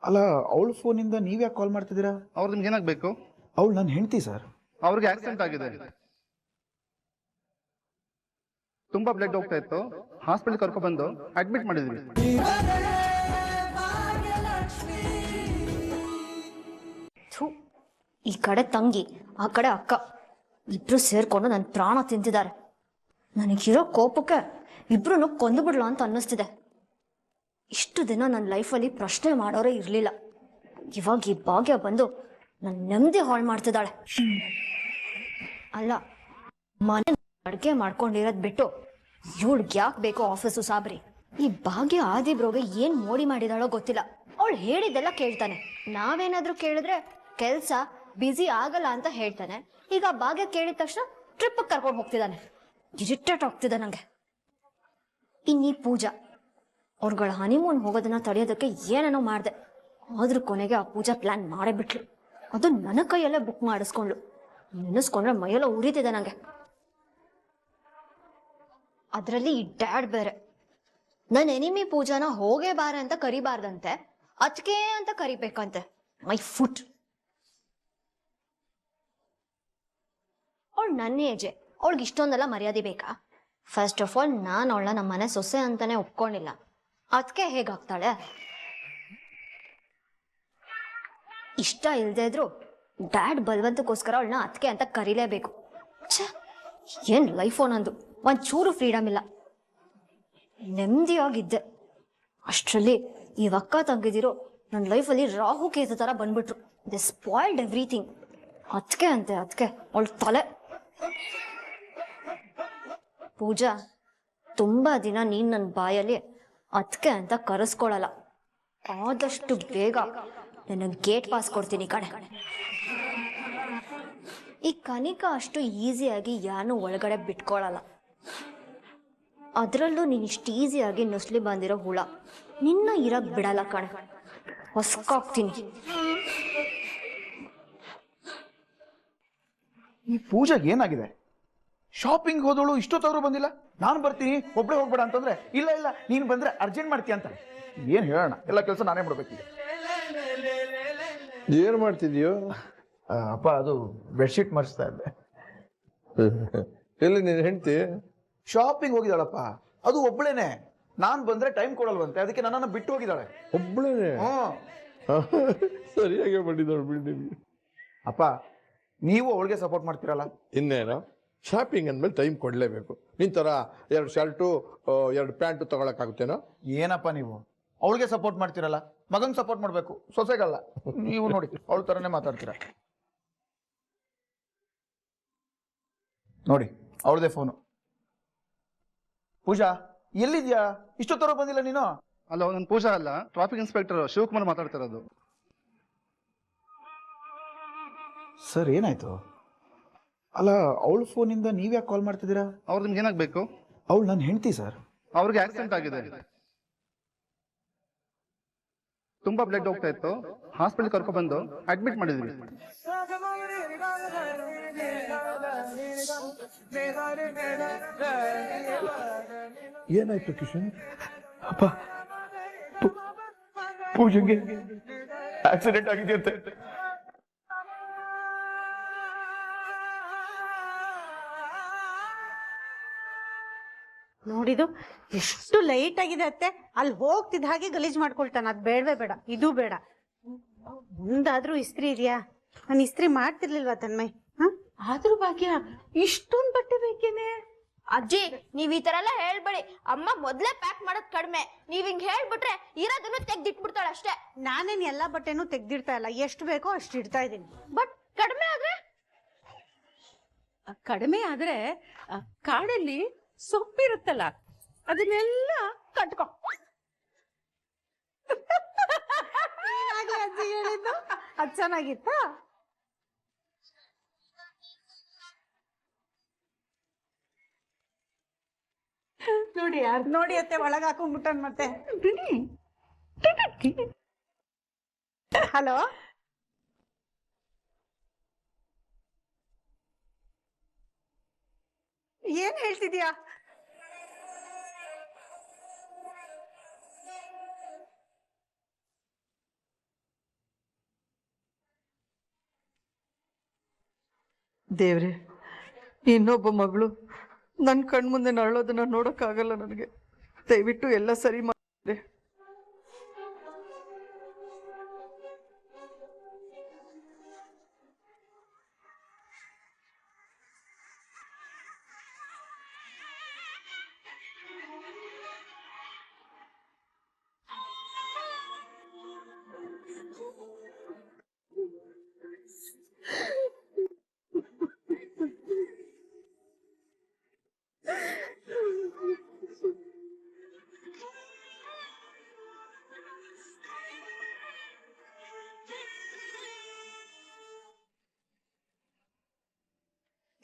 ಅಲ್ಲ, ಅವಳ ಫೋನಿಂದ ನೀವ್ಯಾಕೆ ಕಾಲ್ ಮಾಡ್ತಿದ್ದೀರಾ? ಅವ್ರು ನಿಮ್ಗೆ ಏನಾಗಬೇಕು? ಅವಳು ನನ್ನ ಹೆಂಡತಿ ಸರ್. ಅವ್ರಿಗೆ ಆಕ್ಸಿಡೆಂಟ್ ಆಗಿದೆ, ತುಂಬಾ ಬ್ಲಡ್ ಹೋಗ್ತಾ ಇತ್ತು, ಹಾಸ್ಪಿಟಲ್ ಕರ್ಕೊಂಡು ಬಂದು ಅಡ್ಮಿಟ್ ಮಾಡಿದ್ವಿ. ಈ ಕಡೆ ತಂಗಿ, ಆ ಕಡೆ ಅಕ್ಕ, ಇಬ್ರು ಸೇರ್ಕೊಂಡು ನನ್ನ ಪ್ರಾಣ ತಿಂತಿದ್ದಾರೆ. ನನಗಿರೋ ಕೋಪಕ್ಕೆ ಇಬ್ರು ಕೊಂದು ಬಿಡ್ಲ ಅಂತ ಅನ್ನಿಸ್ತಿದೆ. ಇಷ್ಟು ದಿನ ನನ್ನ ಲೈಫಲ್ಲಿ ಪ್ರಶ್ನೆ ಮಾಡೋರೇ ಇರಲಿಲ್ಲ. ಇವಾಗ ಈ ಭಾಗ್ಯ ಬಂದು ನನ್ನ ನೆಮ್ಮದಿ ಹಾಳು ಮಾಡ್ತಿದ್ದಾಳೆ. ಅಲ್ಲ, ಮನೆ ಅಡುಗೆ ಮಾಡ್ಕೊಂಡಿರೋದು ಬಿಟ್ಟು ಇವಳಿಗೆ ಯಾಕೆ ಬೇಕೋ ಆಫೀಸು ಸಾಬ್ರಿ? ಈ ಭಾಗ್ಯ ಆದಿಬ್ರೋಗೆ ಏನ್ ಮೋಡಿ ಮಾಡಿದಾಳೋ ಗೊತ್ತಿಲ್ಲ. ಅವಳು ಹೇಳಿದ್ದೆಲ್ಲ ಕೇಳ್ತಾನೆ. ನಾವೇನಾದ್ರೂ ಕೇಳಿದ್ರೆ ಕೆಲ್ಸ ಬ್ಯುಸಿ ಆಗಲ್ಲ ಅಂತ ಹೇಳ್ತಾನೆ. ಈಗ ಭಾಗ್ಯ ಕೇಳಿದ ತಕ್ಷಣ ಟ್ರಿಪ್ ಕರ್ಕೊಂಡು ಹೋಗ್ತಿದ್ದಾನೆ. ಇರಿಟೇಟ್ ಆಗ್ತಿದೆ ನಂಗೆ. ಇನ್ನೀ ಪೂಜಾ, ಅವ್ರುಗಳ ಹನಿಮೂನ್ ಹೋಗೋದನ್ನ ತಡೆಯೋದಕ್ಕೆ ಏನೇನೋ ಮಾಡಿದೆ. ಆದ್ರೂ ಕೊನೆಗೆ ಆ ಪೂಜಾ ಪ್ಲಾನ್ ಮಾಡೇ ಬಿಟ್ಲು. ಅದು ನನ್ನ ಕೈಯಲ್ಲೇ ಬುಕ್ ಮಾಡಿಸ್ಕೊಂಡ್ಲು. ನೆನೆಸ್ಕೊಂಡ್ರೆ ಮೈಯೆಲ್ಲ ಉರಿತಿದೆ ನಂಗೆ. ಅದರಲ್ಲಿ ಈ ಡ್ಯಾಡ್ ಬೇರೆ. ನನ್ನ ಎನಿಮಿ ಪೂಜಾನ ಹೋಗೇ ಬಾರ ಅಂತ ಕರಿಬಾರ್ದಂತೆ, ಅದ್ಕೆ ಅಂತ ಕರಿಬೇಕಂತೆ. My foot. ಅವಳು ನನ್ನ ಏಜೆ, ಅವಳಿಗೆ ಇಷ್ಟೊಂದೆಲ್ಲ ಮರ್ಯಾದೆ ಬೇಕಾ? ಫಸ್ಟ್ ಆಫ್ ಆಲ್ ನಾನು ಅವಳನ್ನ ನಮ್ಮ ಮನೆ ಸೊಸೆ ಅಂತಾನೆ ಒಪ್ಕೊಂಡಿಲ್ಲ. ಅದಕ್ಕೆ ಹೇಗಾಗ್ತಾಳೆ? ಇಷ್ಟ ಇಲ್ದೇ ಇದ್ರು ಡ್ಯಾಡ್ ಬಲವಂತಕ್ಕೋಸ್ಕರ ಅವಳನ್ನ ಅದಕ್ಕೆ ಅಂತ ಕರೀಲೇಬೇಕು. ಛೇ, ಏನ್ ಲೈಫು ನಂದು. ಒಂಚೂರು ಫ್ರೀಡಮ್ ಇಲ್ಲ. ನೆಮ್ಮದಿಯಾಗಿದ್ದೆ, ಅಷ್ಟರಲ್ಲಿ ಈ ಅಕ್ಕ ತಂಗಿದಿರೋ ನನ್ನ ಲೈಫಲ್ಲಿ ರಾಹು ಕೇತು ತರ ಬಂದ್ಬಿಟ್ರು. They spoiled everything. ಅದಕ್ಕೆ ಅವಳ ತಲೆ. ಪೂಜಾ, ತುಂಬಾ ದಿನ ನೀನ್ ನನ್ನ ಬಾಯಲ್ಲಿ ಅದಕ್ಕೆ ಅಂತ ಕರೆಸ್ಕೊಳಲ್ಲ. ಆದಷ್ಟು ಬೇಗ ನನಗೆ ಗೇಟ್ ಪಾಸ್ ಕೊಡ್ತೀನಿ ಕಣೆ. ಈ ಕನಿಕಾ ಅಷ್ಟು ಈಸಿಯಾಗಿ ಯಾನು ಒಳಗಡೆ ಬಿಟ್ಕೊಳಲ್ಲ. ಅದರಲ್ಲೂ ನೀನು ಇಷ್ಟು ಈಸಿಯಾಗಿ ನುಸ್ಲಿ ಬಂದಿರೋ ಹುಳ ನಿನ್ನ ಇರಕ್ ಬಿಡಲ್ಲ ಕಣೆ. ಹೊಸ್ಕಾಗ್ತೀನಿ. ಈ ಪೂಜಾಗೆ ಏನಾಗಿದೆ? ಶಾಪಿಂಗ್ ಹೋದವಳು ಇಷ್ಟೊತ್ತಾದ್ರೂ ಬಂದಿಲ್ಲ. ನಾನು ಬರ್ತೀನಿ, ಒಬ್ಬಳೇ ಹೋಗ್ಬೇಡ ಅಂತಂದ್ರೆ ಇಲ್ಲ ಇಲ್ಲ ನೀನು ಬಂದ್ರೆ ಅರ್ಜೆಂಟ್ ಮಾಡ್ತೀಯ ಅಂತ. ಏನ್ ಹೇಳೋಣ, ಎಲ್ಲ ಕೆಲಸ ನಾನೇ ಮಾಡ್ಬೇಕೀಗ. ಏನ್ ಮಾಡ್ತಿದ್ಯೋ? ಅಪ್ಪ, ಅದು ಬೆಡ್ಶೀಟ್ ಮರ್ಸ್ತಾ ಇದ್ದೆ. ಎಲ್ಲಿ ನೀನ್ ಹೆಂಡ್ತಿ? ಶಾಪಿಂಗ್ ಹೋಗಿದ್ದಾಳಪ್ಪ, ಅದು ಒಬ್ಳೇನೆ. ನಾನ್ ಬಂದ್ರೆ ಟೈಮ್ ಕೊಡಲ್ವಂತೆ, ಅದಕ್ಕೆ ನನ್ನನ್ನು ಬಿಟ್ಟು ಹೋಗಿದ್ದಾಳೆ. ಒಬ್ಳೇನೆ? ಸರಿಯಾಗಿ ಮಾಡಿದಾಳು ಬಿಡಿ. ಅಪ್ಪ, ನೀವು ಅವಳಿಗೆ ಸಪೋರ್ಟ್ ಮಾಡ್ತೀರಲ್ಲ. ಇನ್ನೇನು, ಶಾಪಿಂಗ್ ಅಂದ್ಮೇಲೆ ಟೈಮ್ ಕೊಡ್ಲೇಬೇಕು. ನಿಂತರ 2 ಶರ್ಟು 2 ಪ್ಯಾಂಟು ತಗೊಳಕಾಗುತ್ತೇನೋ? ಏನಪ್ಪ ನೀವು ಅವಳಿಗೆ ಸಪೋರ್ಟ್ ಮಾಡ್ತೀರಲ್ಲ, ಮಗನ್ ಸಪೋರ್ಟ್ ಮಾಡ್ಬೇಕು, ಸೊಸೆಗಲ್ಲ. ನೀವು ನೋಡಿ ಅವಳ ತರನೇ ಮಾತಾಡ್ತೀರಾ. ನೋಡಿ ಅವಳದೇ ಫೋನು. ಪೂಜಾ, ಎಲ್ಲಿದ್ಯಾ? ಇಷ್ಟೊತ್ತರ ಬಂದಿಲ್ಲ ನೀನು? ಅಲ್ಲ, ನನ್ನ ಪೂಜಾ ಅಲ್ಲ, ಟ್ರಾಫಿಕ್ ಇನ್ಸ್ಪೆಕ್ಟರ್ ಶಿವಕುಮಾರ್ ಮಾತಾಡ್ತಿರೋದು. ಸರ್, ಏನಾಯ್ತು? ಅಲ್ಲ, ಅವಳ ಫೋನಿಂದ ನೀವ್ಯಾಕೆ ಕಾಲ್ ಮಾಡ್ತಿದ್ದೀರಾ? ಅವ್ರು ನಿಮ್ಗೆ ಏನಾಗಬೇಕು? ಅವಳು ನನ್ನ ಹೆಂಡತಿ ಸರ್. ಅವ್ರಿಗೆ ಆಕ್ಸಿಡೆಂಟ್ ಆಗಿದೆ, ತುಂಬಾ ಬ್ಲಡ್ ಹೋಗ್ತಾ ಇತ್ತು, ಹಾಸ್ಪಿಟಲ್ ಕರ್ಕೊಂಡು ಬಂದು ಅಡ್ಮಿಟ್ ಮಾಡಿದ್ವಿ. ಏನಾಯ್ತು ಕಿಶನ್? ಅಪ್ಪ, ಪೂಜೆಗೆ ಆಕ್ಸಿಡೆಂಟ್ ಆಗಿದೆಯಂತೆ. ನೋಡಿದು ಎಷ್ಟು ಲೈಟ್ ಆಗಿದೆ ಅತ್ತೆ. ಅಲ್ಲಿ ಹೋಗ್ತಿದ್ದ ಹಾಗೆ ಗಲೀಜ್ ಮಾಡ್ಕೊಳ್ತಾನ. ಅದ್ ಬೇಡವೇ ಬೇಡ, ಇದು ಬೇಡ. ಮುಂದಾದ್ರೂ ಇಸ್ತ್ರಿ ಇದೆಯಾ? ನಾನು ಇಸ್ತ್ರಿ ಮಾಡ್ತಿರ್ಲಿಲ್ವಾ ತನ್ಮಯ್? ಆದ್ರೂ ಭಾಗ್ಯ, ಇಷ್ಟೊಂದ್ ಬಟ್ಟೆ ಬೇಕೇನೆ? ಅಜ್ಜಿ, ನೀವ್ ಈ ತರ ಎಲ್ಲ ಹೇಳ್ಬೇಡಿ. ಅಮ್ಮ ಮೊದ್ಲೇ ಪ್ಯಾಕ್ ಮಾಡೋದ್ ಕಡಿಮೆ. ನೀವ್ ಹಿಂಗ್ ಹೇಳ್ಬಿಟ್ರೆ ಇರೋದನ್ನು ತೆಗ್ದಿಟ್ಬಿಡ್ತಾಳೆ ಅಷ್ಟೇ. ನಾನೇನ್ ಎಲ್ಲಾ ಬಟ್ಟೆನೂ ತೆಗ್ದಿಡ್ತಾ ಇಲ್ಲ, ಎಷ್ಟು ಬೇಕೋ ಅಷ್ಟು ಇಡ್ತಾ ಇದೀನಿ. ಬಟ್ ಕಡಿಮೆ ಆದ್ರೆ? ಕಡಿಮೆ ಆದ್ರೆ ಕಾಡಲ್ಲಿ ಸೊಪ್ಪಿರುತ್ತಲ್ಲ, ಅದನ್ನೆಲ್ಲ ಕಟ್ಕೊ. ಅಜ್ಜಿ ಹೇಳಿದ್ದು ಅದ್ ಚೆನ್ನಾಗಿತ್ತ? ನೋಡಿ ಯಾರು ನೋಡಿ ಅತ್ತೆ ಒಳಗೆ ಹಾಕೊಂಡ್ಬಿಟ್ಟನ್ ಮತ್ತೆ. ಹಲೋ, ಏನ್ ಹೇಳ್ತಿದ್ಯಾ? ದೇವ್ರೆ, ಇನ್ನೊಬ್ಬ ಮಗಳು ನನ್ನ ಕಣ್ಮುಂದೆ ನರಳೋದನ್ನ ನೋಡೋಕ್ಕಾಗಲ್ಲ ನನಗೆ. ದಯವಿಟ್ಟು ಎಲ್ಲ ಸರಿ ಮಾಡಿದೆ.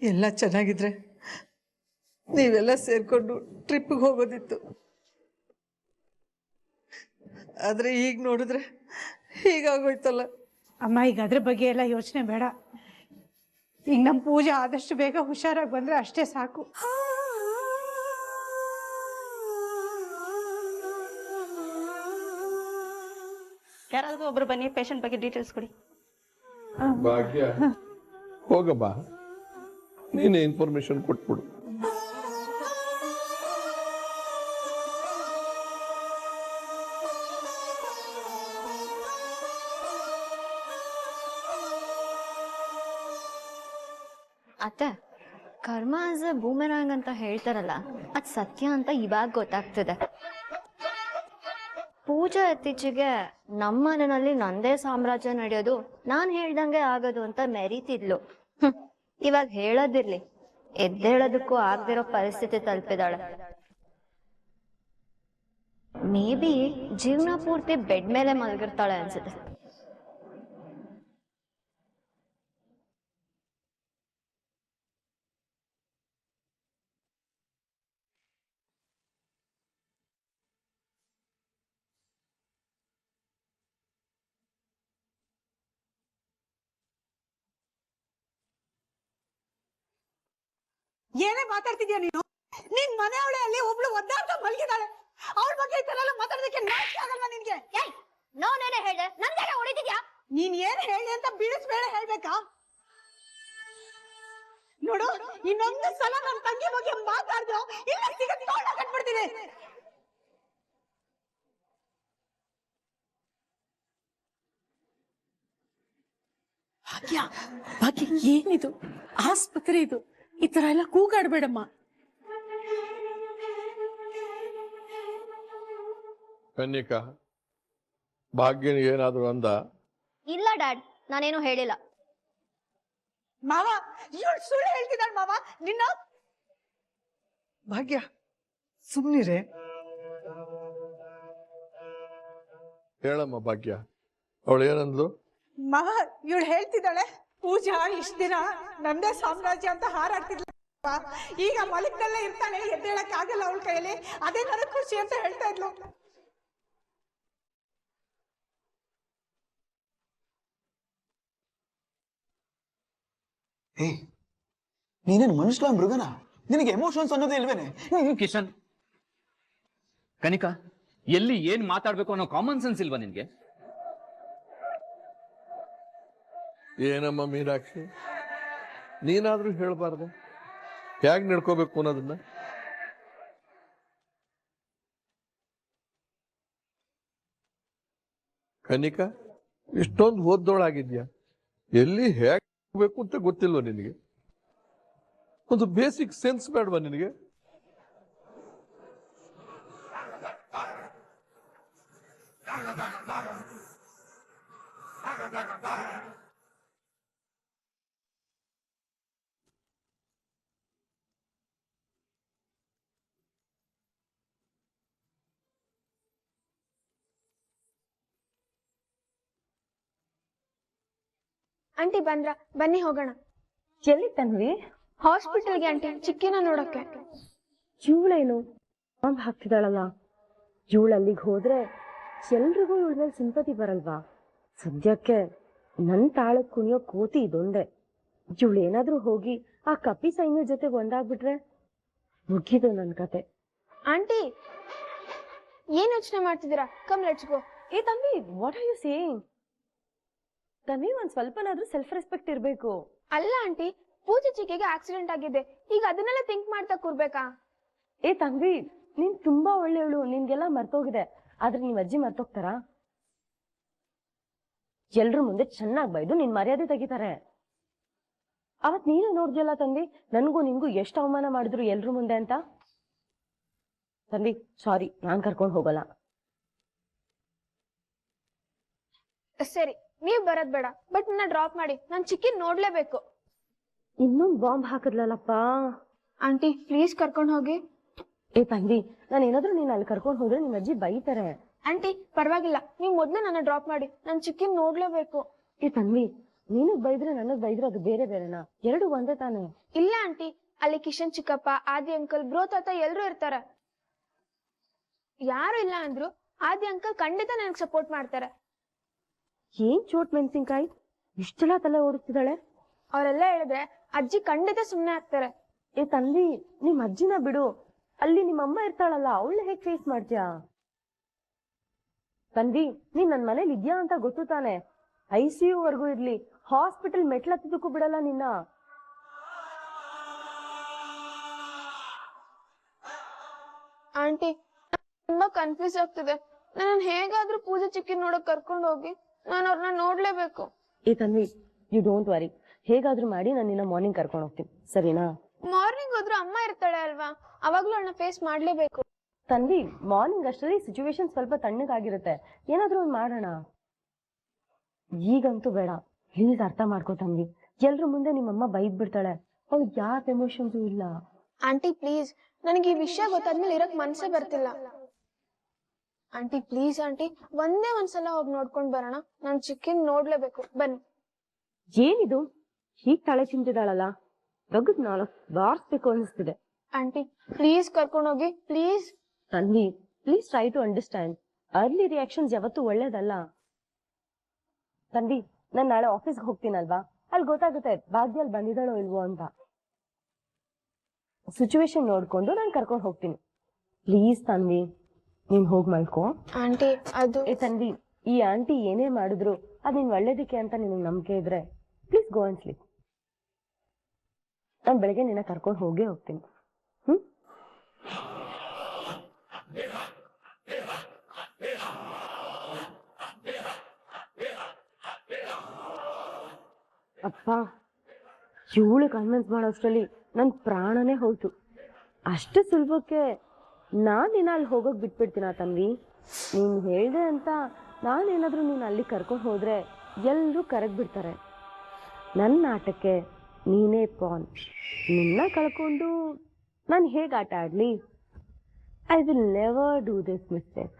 ಎಲ್ಲ ಚೆನ್ನಾಗಿದ್ರೆ ನೀವೆಲ್ಲ ಸೇರ್ಕೊಂಡು ಟ್ರಿಪ್ಪಿಗೆ ಹೋಗೋದಿತ್ತು. ಆದರೆ ಈಗ ನೋಡಿದ್ರೆ ಹೀಗಾಗೋಯ್ತಲ್ಲ. ಅಮ್ಮ ಈಗ ಅದ್ರ ಬಗ್ಗೆ ಎಲ್ಲ ಯೋಚನೆ ಬೇಡ. ಈಗ ನಮ್ಮ ಪೂಜೆ ಆದಷ್ಟು ಬೇಗ ಹುಷಾರಾಗಿ ಬಂದರೆ ಅಷ್ಟೇ ಸಾಕು. ಯಾರಾದ್ರೂ ಒಬ್ರು ಬನ್ನಿ, ಪೇಷಂಟ್ ಬಗ್ಗೆ ಡೀಟೇಲ್ಸ್ ಕೊಡಿ. ಭಾಗ್ಯ ಹೋಗಮ್ಮ, ನೀನೇ ಇನ್ಫಾರ್ಮೇಶನ್ ಕೊಟ್ಬಿಡು. ಅತ್ತೆ, ಕರ್ಮ ಆಸ್ ಅ ಬೂಮೆರಾಂಗ್ ಅಂತ ಹೇಳ್ತಾರಲ್ಲ, ಅದು ಸತ್ಯ ಅಂತ ಇವಾಗ ಗೊತ್ತಾಗ್ತಿದೆ. ಪೂಜಾ ಇತ್ತೀಚೆಗೆ ನಮ್ಮ ಮನೆಯಲ್ಲಿ ನಂದೇ ಸಾಮ್ರಾಜ್ಯ ನಡೆಯೋದು, ನಾನು ಹೇಳ್ದಂಗೆ ಆಗೋದು ಅಂತ ಮೆರೀತಿದ್ಲು. ಇವಾಗ ಹೇಳೋದಿರ್ಲಿ, ಎದ್ದೇಳೋದಕ್ಕೂ ಆಗದಿರೋ ಪರಿಸ್ಥಿತಿ ತಲುಪಿದಾಳೆ. ಮೇ ಬಿ ಜೀವನ ಪೂರ್ತಿ ಬೆಡ್ ಮೇಲೆ ಮಲಗಿರ್ತಾಳೆ ಅನ್ಸುತ್ತೆ. ಏನೇ ಮಾತಾಡ್ತಿದ್ಯಾ ನೀನು? ನಿನ್ ಮನೆಯವಳೆ ಅಲ್ಲಿ ಒಬ್ಳು ಒದ್ದಾಡ್ತಾ ಮಲಗಿದಾಳೆ. ಅವಳ ಬಗ್ಗೆ ಈ ತರ ಎಲ್ಲ ಮಾತಾಡೋದಕ್ಕೆ ನಾಚಿಕೆ ಆಗಲ್ವಾ ನಿನ್ಗೆ? ನಾನೇನೇ ಹೇಳ್ದೆ, ನಂದೇನೆ ಹೊಡಿತಿದ್ಯಾ? ನೀನ್ ಏನ್ ಹೇಳಿ ಅಂತ ಬಿಡಿಸ್ಬೇಡ ಹೇಳ್ಬೇಕಾ? ನೋಡು, ಇನ್ನೊಂದು ಸಲ ನನ್ನ ತಂಗಿ ಬಗ್ಗೆ ಮಾತಾಡ್ದು ಇಲ್ಲ ಕಟ್ಬಿಡ್ತೀನಿ. ಭಾಗ್ಯ, ಭಾಗ್ಯ, ಏನಿದು? ಆಸ್ಪತ್ರೆ ಇದು, ಈ ತರ ಎಲ್ಲ ಕೂಗಾಡ್ಬೇಡಮ್ಮ. ಕನ್ನಿಕಾ, ಭಾಗ್ಯನ ಏನಾದ್ರು ಅಂದ? ಇಲ್ಲ ಡ್ಯಾಡ್, ನಾನೇನು ಹೇಳಿಲ್ಲ. ಮಾವ, ಇವಳು ಸುಳ್ಳು ಹೇಳ್ತಿದ್ದಾಳೆ ಮಾವ. ನಿನ್ನ ಭಾಗ್ಯ, ಸುಮ್ಮನಿರೆ. ಹೇಳಮ್ಮ ಭಾಗ್ಯ, ಅವಳು ಏನಂದ್ಲು? ಮಾವ, ಇವಳು ಹೇಳ್ತಿದ್ದಾಳೆ ಪೂಜಾ ಇಷ್ಟ ದಿನ ನಂದೇ ಸಾಮ್ರಾಜ್ಯ ಅಂತ ಹಾರಾಡ್ತಿದ್ಲ. ಈಗ ಮಲಗ್ನಲ್ಲೇ ಇರ್ತಾಳೆ, ಎದ್ದೇಳಕ್ ಆಗಲ್ಲ ಅವಳ ಕೈಯಲ್ಲಿ. ಅದೇ ನನಗ್ ಖುಷಿ ಅಂತ ಹೇಳ್ತಾ ಇದ್ಲು. ಏಯ್, ನೀನೇನು ಮನುಷ್ಯ ಮೃಗನ? ನಿನಗೆ ಎಮೋಷನ್ಸ್ ಅನ್ನೋದೇ ಇಲ್ವೇನೆ? ಕಿಶನ್, ಕನಿಕಾ, ಎಲ್ಲಿ ಏನ್ ಮಾತಾಡ್ಬೇಕು ಅನ್ನೋ ಕಾಮನ್ ಸೆನ್ಸ್ ಇಲ್ವಾ ನಿನ್ಗೆ? ಏನಮ್ಮ ಮೀನಾಕ್ಷಿ, ನೀನಾದ್ರೂ ಹೇಳ್ಬಾರ್ದು ಹೇಗ್ ನಡ್ಕೋಬೇಕು ಅನ್ನೋದನ್ನ? ಕನಿಕಾ, ಇಷ್ಟೊಂದು ಓದ್ದೋಳಾಗಿದ್ಯಾ, ಎಲ್ಲಿ ಹೇಗ್ ಬೇಕು ಅಂತ ಗೊತ್ತಿಲ್ವ ನಿನಗೆ? ಒಂದು ಬೇಸಿಕ್ ಸೆನ್ಸ್ ಬೇಡವಾ ನಿನಗೆ? ಆಂಟಿ ಬಂದ್ರ, ಬನ್ನಿ ಹೋಗೋಣ. ಎಲ್ಲಿ ತನ್ವಿ? ಹಾಸ್ಪಿಟಲ್ಗೆ ಆಂಟಿ, ಚಿಕ್ಕಿನ ನೋಡಕ್ಕೆ. ಇವಳೇನು ಬಾಂಬ್ ಹಾಕ್ತಿದ್ದಾಳಲ್ಲ, ಇವಳು ಅಲ್ಲಿಗೆ ಹೋದ್ರೆ ಎಲ್ರಿಗೂ ಇವಳ ಮೇಲೆ ಸಿಂಪತಿ ಬರಲ್ವಾ? ಸದ್ಯಕ್ಕೆ ನನ್ ತಾಳಕ್ ಕುಣಿಯೋ ಕೋತಿ ಇದೊಂದೇ. ಇವಳು ಏನಾದ್ರೂ ಹೋಗಿ ಆ ಕಪ್ಪಿ ಸೈನ್ಯ ಜೊತೆ ಒಂದಾಗ್ಬಿಟ್ರೆ ಮುಗಿದು ನನ್ ಕತೆ. ಆಂಟಿ, ಏನ್ ಯೋಚನೆ ಮಾಡ್ತಿದ್ದೀರಾ? Come let's go. ಏ Tanvi, what are you saying? Tanvi, ಒಂದ್ ಸ್ವಲ್ಪನಾದ್ರೂ ಸೆಲ್ಫ್ ರೆಸ್ಪೆಕ್ಟ್ ಇರ್ಬೇಕು. ಅಲ್ಲ ಆಂಟಿ, ಪೂಜೆ ಚಿಕ್ಕಿಗೆ ಆಕ್ಸಿಡೆಂಟ್ ಆಗಿದೆ. ಈಗ ಅದನ್ನೆಲ್ಲ ಥಿಂಕ್ ಮಾಡ್ತಾ ಕೂರ್ಬೇಕಾ? ಏ ತಂಗಿ, ನೀನ್ ತುಂಬಾ ಒಳ್ಳೆಯವಳು, ನಿನ್ಗೆಲ್ಲ ಮರ್ತೋಗಿದೆ. ಆದ್ರೆ ನೀವ್ ಅಜ್ಜಿ ಮರ್ತೋಗ್ತಾರಾ? ಎಲ್ರ ಮುಂದೆ ಚೆನ್ನಾಗ್ ಬೈದು ನಿನ್ ಮರ್ಯಾದೆ ತೆಗಿತಾರೆ. ಅವತ್ ನೀನು ನೋಡ್ದಲ್ಲ ತಂದಿ, ನನ್ಗೂ ನಿನ್ಗೂ ಎಷ್ಟು ಅವಮಾನ ಮಾಡಿದ್ರು ಎಲ್ರ ಮುಂದೆ ಅಂತ. ತಂದಿ ಸಾರಿ, ನಾನ್ ಕರ್ಕೊಂಡ್ ಹೋಗಲ್ಲ. ಸರಿ, ನೀವ್ ಬರೋದ್ ಬೇಡ, ಬಟ್ ನನ್ನ ಡ್ರಾಪ್ ಮಾಡಿ, ನಾನ್ ಚಿಕ್ಕಿನ್ ನೋಡ್ಲೇಬೇಕು. ಇನ್ನೊಂದ್ ಬಾಂಬ್ ಹಾಕದ್ಲಲ್ಲಪ್ಪ. ಆಂಟಿ ಪ್ಲೀಸ್ ಕರ್ಕೊಂಡ್ ಹೋಗಿ. ಏ ತಂದಿ, ನಾನು ಏನಾದ್ರೂ ನೀನ್ ಅಲ್ಲಿ ಕರ್ಕೊಂಡ್ ಹೋದ್ರೆ ನಿಮ್ ಅಜ್ಜಿ ಬೈತಾರೆ. ಆಂಟಿ ಪರವಾಗಿಲ್ಲ, ನೀವ್ ಮೊದ್ಲು ನನ್ನ ಡ್ರಾಪ್ ಮಾಡಿ, ನಾನ್ ಚಿಕ್ಕಿನ್ ನೋಡ್ಲೇಬೇಕು. ಏ ತಂದಿ, ನೀನಗ್ ಬೈದ್ರೆ ನನಗ್ ಬೈದ್ರೆ ಅದು ಬೇರೆ ಬೇರೆನಾ? ಎರಡು ಒಂದೇ ತಾನೆ. ಇಲ್ಲ ಆಂಟಿ, ಅಲ್ಲಿ ಕಿಶನ್ ಚಿಕ್ಕಪ್ಪ, ಆದಿ ಅಂಕಲ್, ಬ್ರೋ ತಾತ ಎಲ್ರು ಇರ್ತಾರೆ. ಯಾರು ಇಲ್ಲ ಅಂದ್ರು ಆದಿ ಅಂಕಲ್ ಖಂಡಿತ ನನಗ್ ಸಪೋರ್ಟ್ ಮಾಡ್ತಾರೆ. ಏನ್ ಚೋಟ್ ಮೆಣಸಿನ್ಕಾಯಿ ಇಷ್ಟೆಲ್ಲ ತಲೆ ಓಡಿಸ್ತಿದ್ದಾಳೆ? ಅವರೆಲ್ಲ ಹೇಳಿದ್ರೆ ಅಜ್ಜಿ ಖಂಡಿತ ಸುಮ್ನೆ ಆಗ್ತಾರೆ. ಏ ತಂದಿ, ನಿಮ್ ಅಜ್ಜಿನ ಬಿಡು, ಅಲ್ಲಿ ನಿಮ್ಮಮ್ಮ ಇರ್ತಾಳಲ್ಲ, ಅವಳ ಹೇಗ್ ಫೇಸ್ ಮಾಡ್ತೀಯಾ? ತಂದಿ, ನೀನ್ ನನ್ ಮನೇಲಿ ಇದ್ಯಾ ಅಂತ ಗೊತ್ತು ತಾನೆ. ICU ವರ್ಗೂ ಇರ್ಲಿ, ಹಾಸ್ಪಿಟಲ್ ಮೆಟ್ಲತ್ತದಕ್ಕೂ ಬಿಡಲ್ಲ ನಿನ್ನ. ಆಂಟಿ ತುಂಬಾ ಕನ್ಫ್ಯೂಸ್ ಆಗ್ತಿದೆ. ನಾನು ಹೇಗಾದ್ರೂ ಪೂಜೆ ಚಿಕ್ಕಿ ನೋಡಕ್ ಕರ್ಕೊಂಡು ಹೋಗಿ, ನಾನು ಅವ್ರನ್ನ ನೋಡ್ಲೇಬೇಕು. ಏ ತನ್ವಿ, ಯು ಡೋಂಟ್ ವರಿ, ಹೇಗಾದ್ರೂ ಮಾಡಿ ನಾನು ನಿನ್ನ ಮಾರ್ನಿಂಗ್ ಕರ್ಕೊಂಡು ಹೋಗ್ತೀನಿ, ಸರಿನಾ? ಮಾರ್ನಿಂಗ್ ಹೋದ್ರೂ ಅಮ್ಮ ಇರ್ತಾಳೆ ಅಲ್ವಾ, ಅವಾಗ್ಲೂ ಅವಳನ್ನ ಫೇಸ್ ಮಾಡ್ಲೇಬೇಕು. ತನ್ವಿ, ಮಾರ್ನಿಂಗ್ ಅಷ್ಟರಲ್ಲಿ ಸಿಚುವೇಶನ್ ಸ್ವಲ್ಪ ತಣ್ಣಗಾಗಿರುತ್ತೆ, ಏನಾದ್ರೂ ಒಂದ್ ಮಾಡೋಣ. ಈಗಂತೂ ಬೇಡ, ಪ್ಲೀಸ್ ಅರ್ಥ ಮಾಡ್ಕೋ ತನ್ವಿ. ಎಲ್ರ ಮುಂದೆ ನಿಮ್ಮಮ್ಮ ಬೈದ್ ಬಿಡ್ತಾಳೆ, ಅವ್ಳಿಗೆ ಯಾವ ಎಮೋಷನ್ಸು ಇಲ್ಲ. ಆಂಟಿ ಪ್ಲೀಸ್, ನನಗೆ ಈ ವಿಷಯ ಗೊತ್ತಾದ್ಮೇಲೆ ಇರಕ್ ಮನ್ಸೇ ಬರ್ತಿಲ್ಲ. ಆಂಟಿ ಪ್ಲೀಸ್ ಆಂಟಿ, ಒಂದೇ ಒಂದ್ಸಲ ಹೋಗಿ ನೋಡ್ಕೊಂಡ್ ಬರೋಣ, ನಾನ್ ಚಿಕ್ಕಿನ್ ನೋಡ್ಲೇಬೇಕು, ಬನ್ನಿ. ಏನಿದು ಹೀಗ್ ತಲೆ ಚಿಂತಿದಾಳಲ್ಲ, ಬಗ್ಗದ್ 4 ಬಾರ್ಸ್ಬೇಕು ಅನಿಸ್ತಿದೆ. ಆಂಟಿ ಪ್ಲೀಸ್ ಕರ್ಕೊಂಡೋಗಿ, please. Tanvi, please try to understand. Early reactions ಯಾವತ್ತೂ ಒಳ್ಳೇದಲ್ಲ. ತನ್ವಿ, ನಾನ್ ನಾಳೆ ಆಫೀಸ್ಗೆ ಹೋಗ್ತೀನಲ್ವಾ, ಅಲ್ಲಿ ಗೊತ್ತಾಗುತ್ತೆ ಭಾಗ್ಯ ಅಲ್ಲಿ ಬಂದಿದ್ದಾಳೋ ಇಲ್ವೋ ಅಂತ. ಸಿಚುವೇಶನ್ ನೋಡ್ಕೊಂಡು ನಾನು ಕರ್ಕೊಂಡು ಹೋಗ್ತೀನಿ. ಪ್ಲೀಸ್ ತನ್ವಿ, ನೀನ್ ಹೋಗ್ ಮಲ್ಕೋ. ಆಂಟಿ ಅದು ಏ ತನ್ವಿ, ಈ ಆಂಟಿ ಏನೇ ಮಾಡಿದ್ರು ಅದ್ ನಿನ್ ಒಳ್ಳೇದಕ್ಕೆ ಅಂತ ನಿನಗೆ ನಂಬಿಕೆ ಇದ್ರೆ ಪ್ಲೀಸ್ ಗೋ ಅಂಡ್ ಸ್ಲೀಪ್. ನಾನು ಬೆಳಗ್ಗೆ ನಿನ್ನ ಕರ್ಕೊಂಡು ಹೋಗೇ ಹೋಗ್ತೀನಿ. ಅಪ್ಪ, ಇವಳು ಕನ್ವಿನ್ಸ್ ಮಾಡೋಷ್ಟರಲ್ಲಿ ನನ್ ಪ್ರಾಣನೇ ಹೋಯ್ತು. ಅಷ್ಟು ಸುಲಭಕ್ಕೆ ನಾನ್ ನಿನ್ನ ಅಲ್ಲಿ ಹೋಗೋಕ್ ಬಿಟ್ಬಿಡ್ತೀನ ತನ್ವಿ? ನೀನ್ ಹೇಳ್ದೆ ಅಂತ ನಾನೇನಾದ್ರೂ ನೀನ್ ಅಲ್ಲಿ ಕರ್ಕೊಂಡು ಹೋದ್ರೆ ಎಲ್ಲರೂ ಕರಗ್ಬಿಡ್ತಾರೆ. ನನ್ನ ಆಟಕ್ಕೆ ನೀನೇ ಪಾನ್. ನಿನ್ನ ಕಳ್ಕೊಂಡು ನಾನು ಹೇಗೆ ಆಟ ಆಡ್ಲಿ? I will never do this mistake.